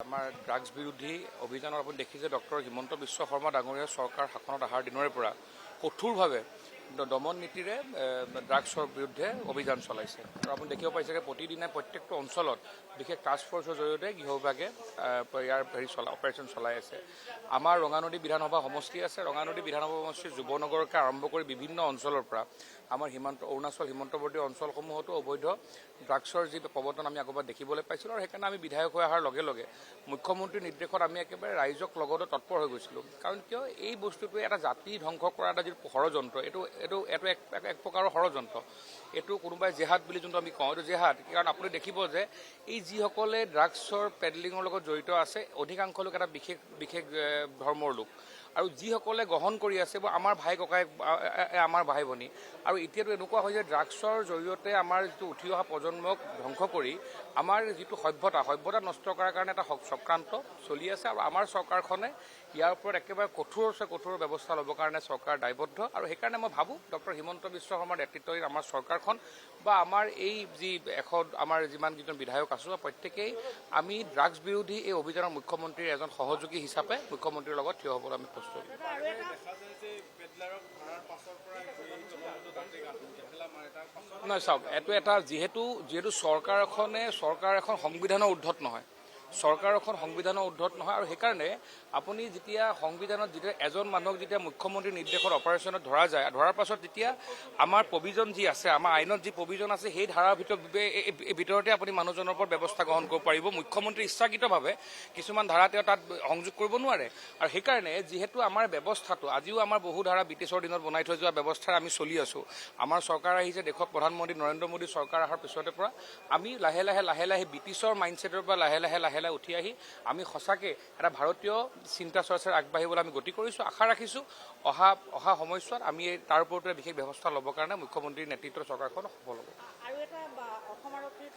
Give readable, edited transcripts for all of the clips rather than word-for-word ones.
আমাৰ ড্ৰাগছ বিৰোধী অভিযানৰ আপুনি দেখিছে ডক্টৰ হিমন্ত বিশ্ব শৰ্মা ডাঙৰীয়া চৰকাৰ শাসনত অহাৰ দিনৰে পৰা কঠোৰভাৱে দমন নীতিৰে ড্ৰাগছৰ বিৰুদ্ধে অভিযান চলাইছে আৰু আপুনি দেখিব পাইছে যে প্ৰতিদিনে প্ৰত্যেকটো অঞ্চলত বিশেষ টাস্ক ফ'ৰ্চৰ জৰিয়তে গৃহ বিভাগে ইয়াৰ অপাৰেশ্যন চলাই আছে। আমাৰ ৰঙানদী বিধানসভা সমষ্টি আছে। ৰঙানদী বিধানসভা সমষ্টিৰ যুৱনগৰকে আৰম্ভ কৰি বিভিন্ন অঞ্চলৰ পৰা আমাৰ অৰুণাচল সীমান্তৱৰ্তী অঞ্চলসমূহতো অবৈধ ড্ৰাগছৰ যি প্ৰৱৰ্তন আমি আগৰবাৰ দেখিবলৈ পাইছিলোঁ আৰু সেইকাৰণে আমি বিধায়ক হৈ অহাৰ লগে লগে মুখ্যমন্ত্ৰীৰ নিৰ্দেশত আমি একেবাৰে ৰাইজক লগতে তৎপৰ হৈ গৈছিলোঁ। কাৰণ কিয় এই বস্তুটোৱে এটা জাতি ধ্বংস কৰা এটা যিটো ষড়যন্ত্ৰ, এইটো এক প্ৰকাৰৰ ষড়যন্ত্ৰ। এইটো কোনোবাই জেহাদ বুলি যোনটো আমি কওঁ, এইটো জেহাদ। কাৰণ আপুনি দেখিব যে এই যিসকলে ড্ৰাগছৰ পেডলিঙৰ লগত জড়িত আছে অধিকাংশ লোক এটা বিশেষ ধৰ্মৰ লোক আৰু যিসকলে গ্ৰহণ কৰি আছে আমাৰ ভাই ককাই আমাৰ ভাই ভনী। আৰু এতিয়াতো এনেকুৱা হয় যে ড্ৰাগছৰ জৰিয়তে আমাৰ যিটো উঠি অহা প্ৰজন্মক ধ্বংস কৰি আমাৰ যিটো সভ্যতা নষ্ট কৰাৰ কাৰণে এটা চক্ৰান্ত চলি আছে আৰু আমাৰ চৰকাৰখনে ইয়াৰ ওপৰত একেবাৰে কঠোৰ ব্যৱস্থা ল'বৰ কাৰণে চৰকাৰ দায়বদ্ধ। আৰু সেইকাৰণে মই ভাবোঁ ডক্টৰ হিমন্ত বিশ্ব শৰ্মাৰ নেতৃত্বত আমাৰ চৰকাৰখন বা আমাৰ এই যি আমাৰ যিমানকেইজন বিধায়ক আছোঁ প্ৰত্যেকেই আমি ড্ৰাগছ বিৰোধী এই অভিযানৰ মুখ্যমন্ত্ৰীৰ এজন সহযোগী হিচাপে মুখ্যমন্ত্ৰীৰ লগত থিয় হ'বলৈ আমি প্ৰস্তুত। নহয় চাওক, এইটো এটা যিহেতু চৰকাৰ এখন সংবিধানৰ ঊৰ্ধত নহয়, আৰু সেইকাৰণে আপুনি যেতিয়া সংবিধানত যেতিয়া এজন মানুহক যেতিয়া মুখ্যমন্ত্ৰীৰ নিৰ্দেশত অপাৰেশ্যনত ধৰা যায়, ধৰাৰ পাছত তেতিয়া আমাৰ প্ৰভিজন যি আছে, আমাৰ আইনত যি প্ৰভিজন আছে সেই ধাৰাৰ ভিতৰতে আপুনি মানুহজনৰ ওপৰত ব্যৱস্থা গ্ৰহণ কৰিব পাৰিব। মুখ্যমন্ত্ৰী ইচ্ছাকৃতভাৱে কিছুমান ধাৰা তেওঁ তাত সংযোগ কৰিব নোৱাৰে। আৰু সেইকাৰণে যিহেতু আমাৰ ব্যৱস্থাটো আজিও আমাৰ বহু ধাৰা ব্ৰিটিছৰ দিনত বনাই থৈ যোৱা ব্যৱস্থাৰে আমি চলি আছোঁ। আমাৰ চৰকাৰ আহিছে, দেশত প্ৰধানমন্ত্ৰী নৰেন্দ্ৰ মোদী চৰকাৰ অহাৰ পিছতে পৰা আমি লাহে লাহে ব্ৰিটিছৰ মাইণ্ডছেটৰ পৰা লাহে লাহে উঠি আহি আমি সঁচাকৈ এটা ভাৰতীয় চিন্তা চৰ্চাৰে আগবাঢ়িবলৈ আমি গতি কৰিছোঁ। আশা ৰাখিছোঁ অহা সময়ছোৱাত আমি তাৰ ওপৰতে বিশেষ ব্যৱস্থা ল'বৰ কাৰণে মুখ্যমন্ত্ৰীৰ নেতৃত্বৰ চৰকাৰখন সফল হ'ব।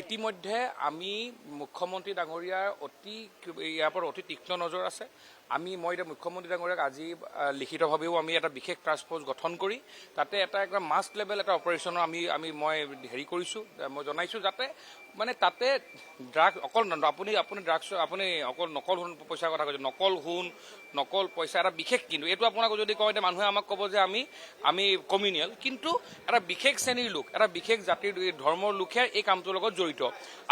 ইতিমধ্যে আমি মুখ্যমন্ত্ৰী ডাঙৰীয়াৰ ইয়াৰ পৰা অতি তীক্ষ্ণ নজৰ আছে। মই এতিয়া মুখ্যমন্ত্ৰী ডাঙৰীয়াক আজি লিখিতভাৱেও আমি এটা বিশেষ টাস্ক ফ'ৰ্চ গঠন কৰি তাতে এটা মাষ্ট লেভেল এটা অপাৰেশ্যনৰ মই কৰিছোঁ, মই জনাইছোঁ যাতে তাতে ড্ৰাগছ আপুনি অকল নকল সোণ পইচাৰ কথা কৈছে, নকল পইচা এটা বিশেষ। কিন্তু এইটো আপোনাক যদি কওঁ এতিয়া মানুহে আমাক ক'ব যে আমি কমিউনিয়েল, কিন্তু এটা বিশেষ শ্ৰেণীৰ লোক, এটা বিশেষ জাতিৰ ধৰ্মৰ লোকহে এই কামটোৰ লগত জড়িত।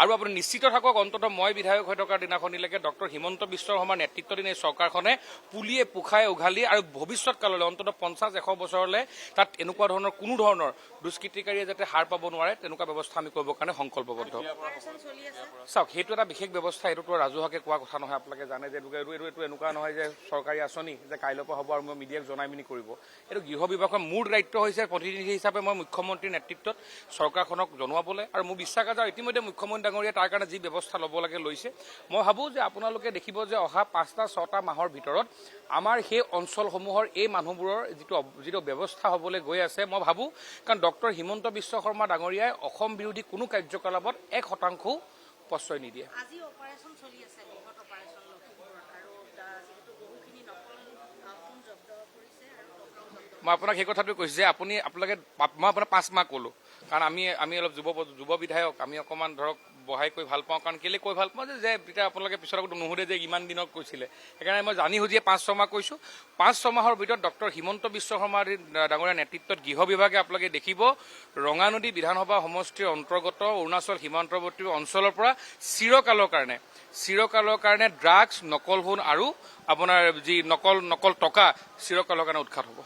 আৰু আপুনি নিশ্চিত থাকক অন্ততঃ মই বিধায়ক হৈ থকাৰ দিনাখনিলৈকে ডক্টৰ হিমন্ত বিশ্ব শৰ্মাৰ নেতৃত্বাধীন এই চৰকাৰখনে পুলিয়ে পোখাই উঘালি আৰু ভৱিষ্যৎ কাললৈ অন্ততঃ 50-100 বছৰলৈ তাত এনেকুৱা ধৰণৰ কোনো ধৰণৰ দুষ্কৃতিকাৰীয়ে যাতে হাৰ পাব নোৱাৰে তেনেকুৱা ব্যৱস্থা আমি কৰিবৰ কাৰণে সংকল্পবদ্ধ। চাওক, সেইটো এটা বিশেষ ব্যৱস্থা, এইটোতো ৰাজহুৱাকে কোৱা কথা নহয়। আপোনালোকে জানে যে এইটো এনেকুৱা নহয় যে চৰকাৰী আঁচনি যে কাইলৈৰ পৰা হ'ব আৰু মই মিডিয়াক জনাই মেলি কৰিব। এইটো গৃহ বিভাগৰ মূল দায়িত্ব হৈছে প্ৰতিনিধি হিচাপে মই মুখ্যমন্ত্ৰীৰ নেতৃত্বত চৰকাৰখনক জনোৱাবলৈ। আৰু মোৰ বিশ্বাস আছে ইতিমধ্যে মুখ্যমন্ত্ৰী ডাঙৰীয়াই তাৰ কাৰণে যি ব্যৱস্থা ল'ব লাগে লৈছে। মই ভাবোঁ যে আপোনালোকে দেখিব যে অহা 5-6 মাহৰ ভিতৰত আমাৰ সেই অঞ্চলসমূহৰ এই মানুহবোৰৰ যিটো ব্যৱস্থা হ'বলৈ গৈ আছে, মই ভাবোঁ কাৰণ ডক্টৰ হিমন্ত বিশ্ব শৰ্মা ডাঙৰীয়াই অসম বিৰোধী কোনো কাৰ্যকলাপত 1% প্ৰশ্ৰয় নিদিয়ে। মই আপোনাক সেই কথাটো কৈছোঁ যে মই আপোনাক 5 মাহ ক'লোঁ কাৰণ আমি অলপ যুৱ বিধায়ক, আমি অকণমান ধৰক বহাই কৈ ভাল পাওঁ। কাৰণ কেলৈ কৈ ভাল পাওঁ যে তেতিয়া আপোনালোকে পিছত আকৌ নুসুধে যে ইমান দিনত কৈছিলে, সেইকাৰণে মই জানি সুধিয়ে 5-6 মাহ কৈছোঁ। 5-6 মাহৰ ভিতৰত ডক্টৰ হিমন্ত বিশ্ব শৰ্মা ডাঙৰীয়াৰ নেতৃত্বত গৃহ বিভাগে আপোনালোকে দেখিব ৰঙানদী বিধানসভা সমষ্টিৰ অন্তৰ্গত অৰুণাচল সীমান্তৱৰ্তী অঞ্চলৰ পৰা চিৰকালৰ কাৰণে ড্ৰাগছ, নকল সোণ আৰু আপোনাৰ যি নকল টকা চিৰকালৰ কাৰণে উৎখাত হ'ব।